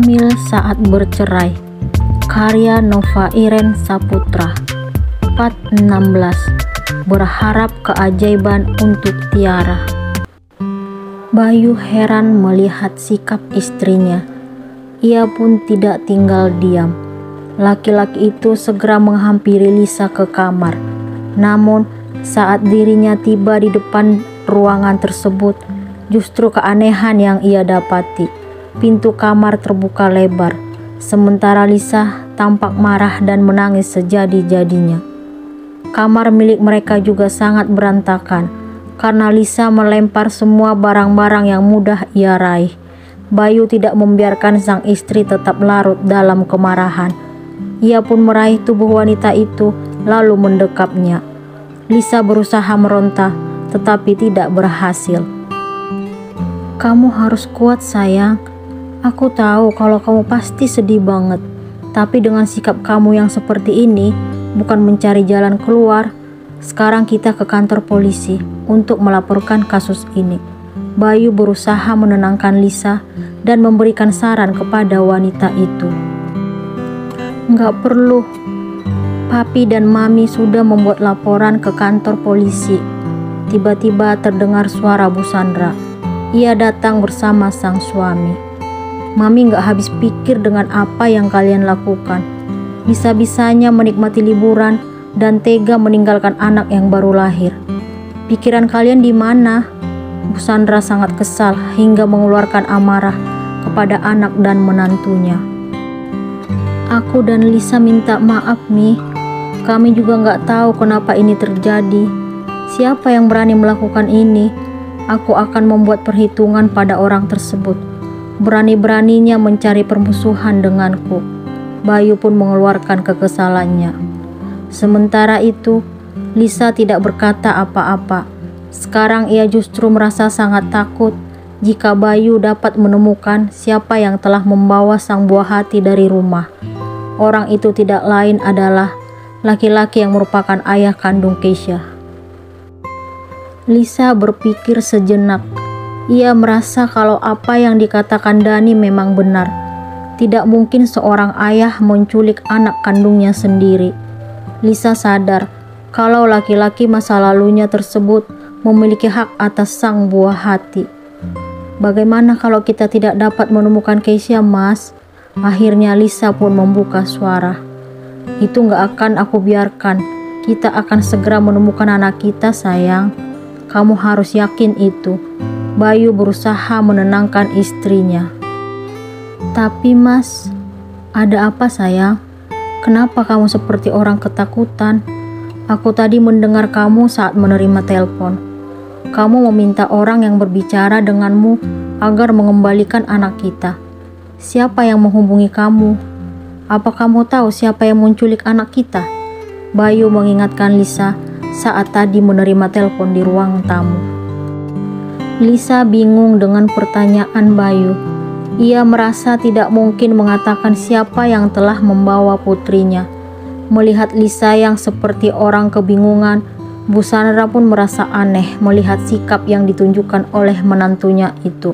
Hamil saat bercerai, karya Nova Iren Saputra. Part 16. Berharap keajaiban untuk Tiara. Bayu heran melihat sikap istrinya. Ia pun tidak tinggal diam. Laki-laki itu segera menghampiri Lisa ke kamar. Namun, saat dirinya tiba di depan ruangan tersebut, justru keanehan yang ia dapati. Pintu kamar terbuka lebar, sementara Lisa tampak marah dan menangis sejadi-jadinya. Kamar milik mereka juga sangat berantakan, karena Lisa melempar semua barang-barang yang mudah ia raih. Bayu tidak membiarkan sang istri tetap larut dalam kemarahan. Ia pun meraih tubuh wanita itu lalu mendekapnya. Lisa berusaha meronta, tetapi tidak berhasil. "Kamu harus kuat, sayang. Aku tahu kalau kamu pasti sedih banget. Tapi dengan sikap kamu yang seperti ini, bukan mencari jalan keluar. Sekarang kita ke kantor polisi untuk melaporkan kasus ini." Bayu berusaha menenangkan Lisa dan memberikan saran kepada wanita itu. "Nggak perlu. Papi dan Mami sudah membuat laporan ke kantor polisi." Tiba-tiba terdengar suara Bu Sandra. Ia datang bersama sang suami. "Mami nggak habis pikir dengan apa yang kalian lakukan. Bisa-bisanya menikmati liburan dan tega meninggalkan anak yang baru lahir. Pikiran kalian di mana?" Bu Sandra sangat kesal hingga mengeluarkan amarah kepada anak dan menantunya. "Aku dan Lisa minta maaf, Mi. Kami juga nggak tahu kenapa ini terjadi. Siapa yang berani melakukan ini? Aku akan membuat perhitungan pada orang tersebut. Berani-beraninya mencari permusuhan denganku." Bayu pun mengeluarkan kekesalannya. Sementara itu, Lisa tidak berkata apa-apa. Sekarang ia justru merasa sangat takut jika Bayu dapat menemukan siapa yang telah membawa sang buah hati dari rumah. Orang itu tidak lain adalah laki-laki yang merupakan ayah kandung Keisha. Lisa berpikir sejenak. Ia merasa kalau apa yang dikatakan Dani memang benar. Tidak mungkin seorang ayah menculik anak kandungnya sendiri. Lisa sadar kalau laki-laki masa lalunya tersebut memiliki hak atas sang buah hati. "Bagaimana kalau kita tidak dapat menemukan Keisha, Mas?" Akhirnya Lisa pun membuka suara. "Itu gak akan aku biarkan. Kita akan segera menemukan anak kita, sayang. Kamu harus yakin itu." Bayu berusaha menenangkan istrinya. "Tapi Mas, ada apa, sayang? Kenapa kamu seperti orang ketakutan? Aku tadi mendengar kamu saat menerima telepon. Kamu meminta orang yang berbicara denganmu agar mengembalikan anak kita. Siapa yang menghubungi kamu? Apa kamu tahu siapa yang menculik anak kita?" Bayu mengingatkan Lisa saat tadi menerima telepon di ruang tamu. Lisa bingung dengan pertanyaan Bayu. Ia merasa tidak mungkin mengatakan siapa yang telah membawa putrinya. Melihat Lisa yang seperti orang kebingungan, Bu Sandra pun merasa aneh melihat sikap yang ditunjukkan oleh menantunya itu.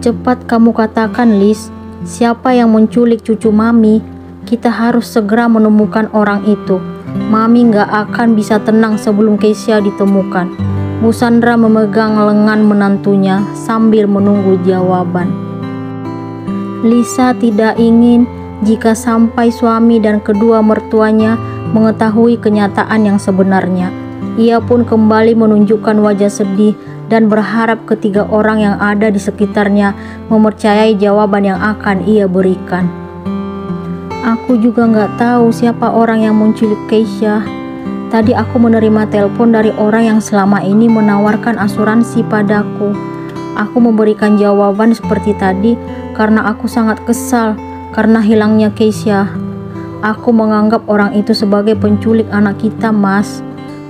"Cepat kamu katakan, Lis, siapa yang menculik cucu Mami? Kita harus segera menemukan orang itu. Mami nggak akan bisa tenang sebelum Keisha ditemukan." Bu Sandra memegang lengan menantunya sambil menunggu jawaban. Lisa tidak ingin jika sampai suami dan kedua mertuanya mengetahui kenyataan yang sebenarnya. Ia pun kembali menunjukkan wajah sedih dan berharap ketiga orang yang ada di sekitarnya mempercayai jawaban yang akan ia berikan. "Aku juga nggak tahu siapa orang yang menculik Keisha. Tadi aku menerima telepon dari orang yang selama ini menawarkan asuransi padaku. Aku memberikan jawaban seperti tadi karena aku sangat kesal karena hilangnya Keisha. Aku menganggap orang itu sebagai penculik anak kita, Mas."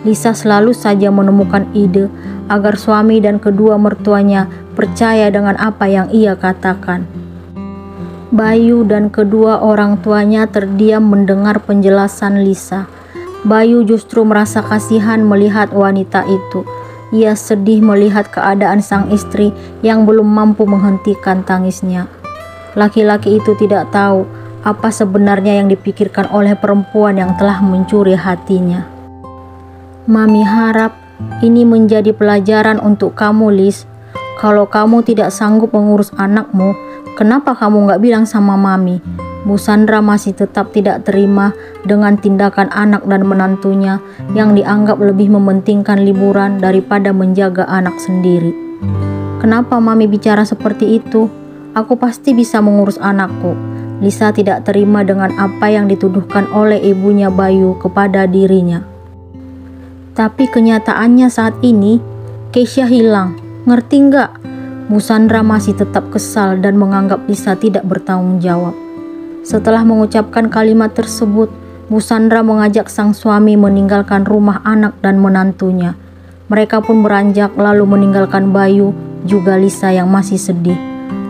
Lisa selalu saja menemukan ide agar suami dan kedua mertuanya percaya dengan apa yang ia katakan. Bayu dan kedua orang tuanya terdiam mendengar penjelasan Lisa. Bayu justru merasa kasihan melihat wanita itu. Ia sedih melihat keadaan sang istri yang belum mampu menghentikan tangisnya. Laki-laki itu tidak tahu apa sebenarnya yang dipikirkan oleh perempuan yang telah mencuri hatinya. Mami harap ini menjadi pelajaran untuk kamu, Lis. Kalau kamu tidak sanggup mengurus anakmu, kenapa kamu nggak bilang sama Mami? Bu Sandra masih tetap tidak terima dengan tindakan anak dan menantunya yang dianggap lebih mementingkan liburan daripada menjaga anak sendiri. Kenapa Mami bicara seperti itu? Aku pasti bisa mengurus anakku. Lisa tidak terima dengan apa yang dituduhkan oleh ibunya Bayu kepada dirinya. Tapi kenyataannya saat ini, Keisha hilang. Ngerti nggak? Bu Sandra masih tetap kesal dan menganggap Lisa tidak bertanggung jawab. Setelah mengucapkan kalimat tersebut, Bu Sandra mengajak sang suami meninggalkan rumah anak dan menantunya. Mereka pun beranjak lalu meninggalkan Bayu, juga Lisa yang masih sedih.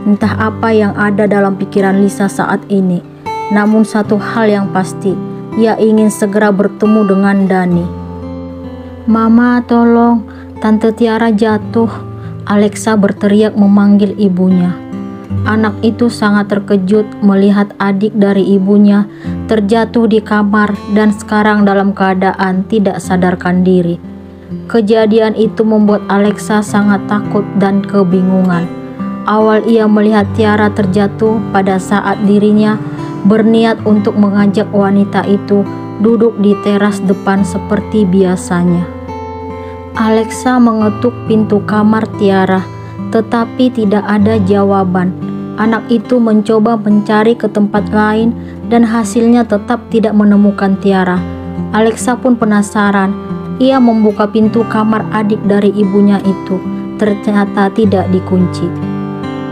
Entah apa yang ada dalam pikiran Lisa saat ini. Namun satu hal yang pasti, ia ingin segera bertemu dengan Dani. Mama, tolong, Tante Tiara jatuh. Alexa berteriak memanggil ibunya. Anak itu sangat terkejut melihat adik dari ibunya terjatuh di kamar dan sekarang dalam keadaan tidak sadarkan diri. Kejadian itu membuat Alexa sangat takut dan kebingungan. Awal ia melihat Tiara terjatuh pada saat dirinya berniat untuk mengajak wanita itu duduk di teras depan seperti biasanya. Alexa mengetuk pintu kamar Tiara, tetapi tidak ada jawaban. Anak itu mencoba mencari ke tempat lain dan hasilnya tetap tidak menemukan Tiara. Alexa pun penasaran. Ia membuka pintu kamar adik dari ibunya itu. Ternyata tidak dikunci.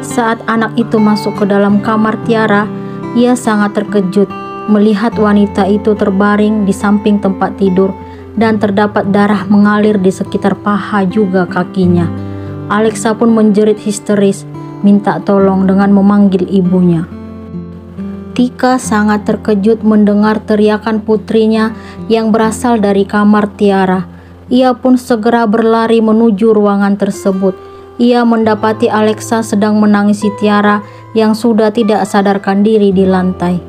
Saat anak itu masuk ke dalam kamar Tiara, ia sangat terkejut melihat wanita itu terbaring di samping tempat tidur dan terdapat darah mengalir di sekitar paha juga kakinya. Alexa pun menjerit histeris, minta tolong dengan memanggil ibunya. Tika sangat terkejut mendengar teriakan putrinya yang berasal dari kamar Tiara. Ia pun segera berlari menuju ruangan tersebut. Ia mendapati Alexa sedang menangisi Tiara yang sudah tidak sadarkan diri di lantai.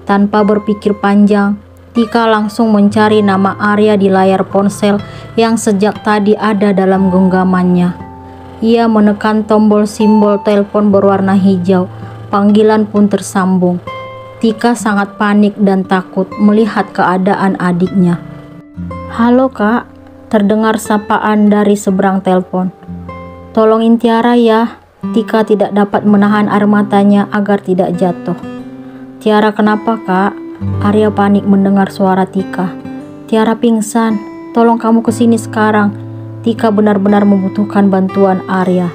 Tanpa berpikir panjang, Tika langsung mencari nama Arya di layar ponsel yang sejak tadi ada dalam genggamannya. Ia menekan tombol simbol telepon berwarna hijau. Panggilan pun tersambung. Tika sangat panik dan takut melihat keadaan adiknya. "Halo Kak," terdengar sapaan dari seberang telepon. "Tolongin Tiara ya." Tika tidak dapat menahan air matanya agar tidak jatuh. "Tiara kenapa Kak?" Arya panik mendengar suara Tika. "Tiara pingsan, tolong kamu kesini sekarang." Tika benar-benar membutuhkan bantuan Arya.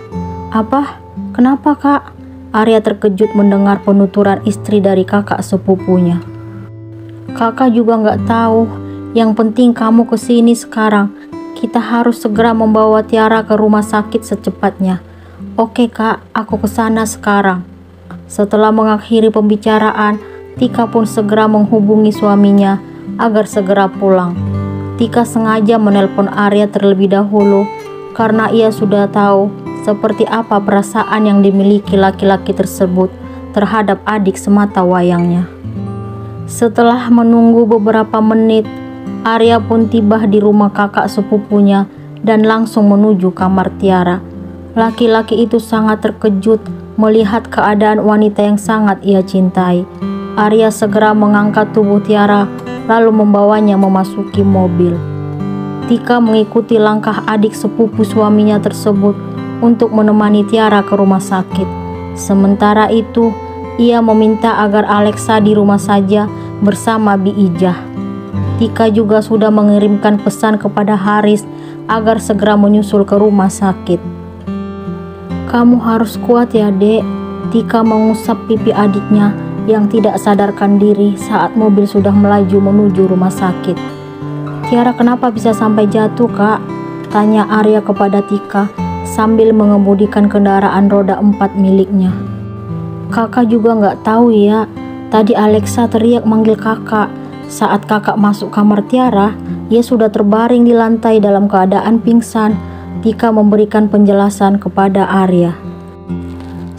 "Apa? Kenapa Kak?" Arya terkejut mendengar penuturan istri dari kakak sepupunya. "Kakak juga nggak tahu. Yang penting kamu kesini sekarang. Kita harus segera membawa Tiara ke rumah sakit secepatnya." "Oke Kak, aku kesana sekarang." Setelah mengakhiri pembicaraan, Tika pun segera menghubungi suaminya agar segera pulang. Tika sengaja menelpon Arya terlebih dahulu karena ia sudah tahu seperti apa perasaan yang dimiliki laki-laki tersebut terhadap adik semata wayangnya. Setelah menunggu beberapa menit, Arya pun tiba di rumah kakak sepupunya dan langsung menuju kamar Tiara. Laki-laki itu sangat terkejut melihat keadaan wanita yang sangat ia cintai. Arya segera mengangkat tubuh Tiara lalu membawanya memasuki mobil. Tika mengikuti langkah adik sepupu suaminya tersebut untuk menemani Tiara ke rumah sakit. Sementara itu, ia meminta agar Alexa di rumah saja bersama Bi Ijah. Tika juga sudah mengirimkan pesan kepada Haris agar segera menyusul ke rumah sakit. "Kamu harus kuat ya, Dek." Tika mengusap pipi adiknya yang tidak sadarkan diri saat mobil sudah melaju menuju rumah sakit. "Tiara kenapa bisa sampai jatuh, Kak?" tanya Arya kepada Tika sambil mengemudikan kendaraan roda 4 miliknya. "Kakak juga nggak tahu ya. Tadi Alexa teriak manggil kakak. Saat kakak masuk kamar Tiara, ia sudah terbaring di lantai dalam keadaan pingsan." Tika memberikan penjelasan kepada Arya.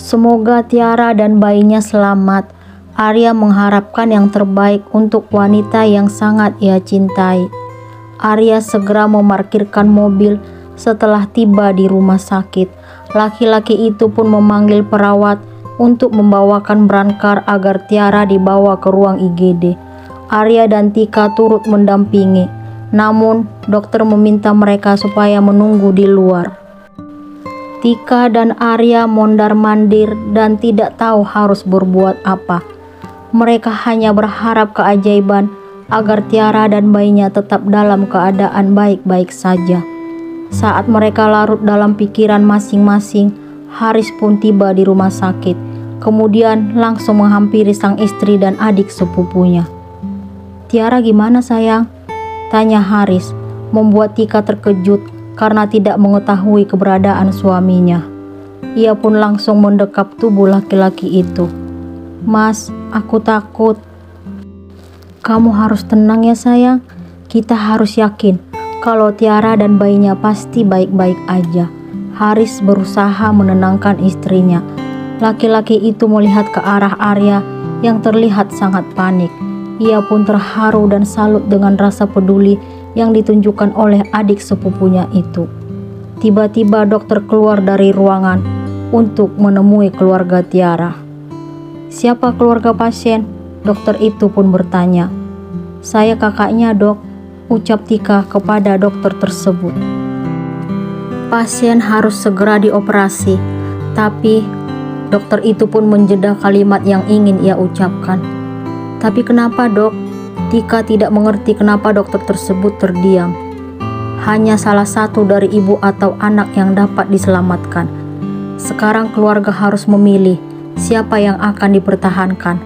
Semoga Tiara dan bayinya selamat. Arya mengharapkan yang terbaik untuk wanita yang sangat ia cintai. Arya segera memarkirkan mobil setelah tiba di rumah sakit. Laki-laki itu pun memanggil perawat untuk membawakan berangkar agar Tiara dibawa ke ruang IGD. Arya dan Tika turut mendampingi. Namun, dokter meminta mereka supaya menunggu di luar. Tika dan Arya mondar-mandir dan tidak tahu harus berbuat apa. Mereka hanya berharap keajaiban agar Tiara dan bayinya tetap dalam keadaan baik-baik saja. Saat mereka larut dalam pikiran masing-masing, Haris pun tiba di rumah sakit. Kemudian langsung menghampiri sang istri dan adik sepupunya. "Tiara gimana sayang?" tanya Haris, membuat Tika terkejut karena tidak mengetahui keberadaan suaminya. Ia pun langsung mendekap tubuh laki-laki itu. "Mas, aku takut." "Kamu harus tenang ya sayang. Kita harus yakin kalau Tiara dan bayinya pasti baik-baik aja." Haris berusaha menenangkan istrinya. Laki-laki itu melihat ke arah Arya yang terlihat sangat panik. Ia pun terharu dan salut dengan rasa peduli yang ditunjukkan oleh adik sepupunya itu. Tiba-tiba dokter keluar dari ruangan untuk menemui keluarga Tiara. "Siapa keluarga pasien?" dokter itu pun bertanya. "Saya kakaknya, Dok," ucap Tika kepada dokter tersebut. "Pasien harus segera dioperasi." Tapi dokter itu pun menjeda kalimat yang ingin ia ucapkan. "Tapi kenapa, Dok?" Tika tidak mengerti kenapa dokter tersebut terdiam. Hanya salah satu dari ibu atau anak yang dapat diselamatkan. Sekarang keluarga harus memilih siapa yang akan dipertahankan.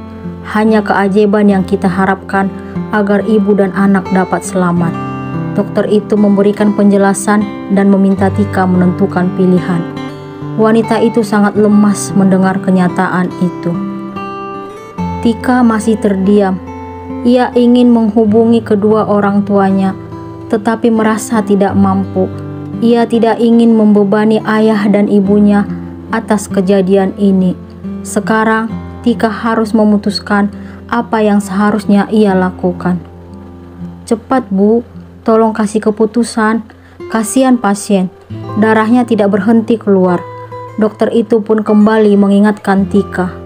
Hanya keajaiban yang kita harapkan agar ibu dan anak dapat selamat. Dokter itu memberikan penjelasan dan meminta Tika menentukan pilihan. Wanita itu sangat lemas mendengar kenyataan itu. Tika masih terdiam. Ia ingin menghubungi kedua orang tuanya, tetapi merasa tidak mampu. Ia tidak ingin membebani ayah dan ibunya atas kejadian ini. Sekarang, Tika harus memutuskan apa yang seharusnya ia lakukan. "Cepat, Bu, tolong kasih keputusan. Kasihan pasien, darahnya tidak berhenti keluar." Dokter itu pun kembali mengingatkan Tika.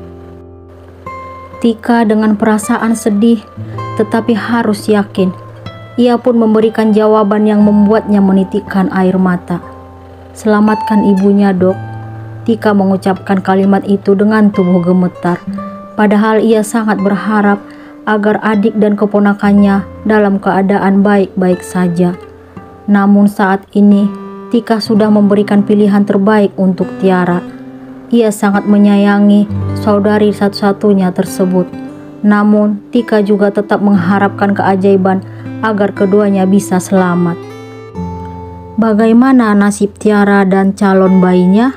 Tika dengan perasaan sedih, tetapi harus yakin. Ia pun memberikan jawaban yang membuatnya menitikkan air mata. "Selamatkan ibunya, Dok." Tika mengucapkan kalimat itu dengan tubuh gemetar. Padahal ia sangat berharap agar adik dan keponakannya dalam keadaan baik-baik saja. Namun saat ini, Tika sudah memberikan pilihan terbaik untuk Tiara. Ia sangat menyayangi saudari satu-satunya tersebut. Namun, Tika juga tetap mengharapkan keajaiban agar keduanya bisa selamat. Bagaimana nasib Tiara dan calon bayinya?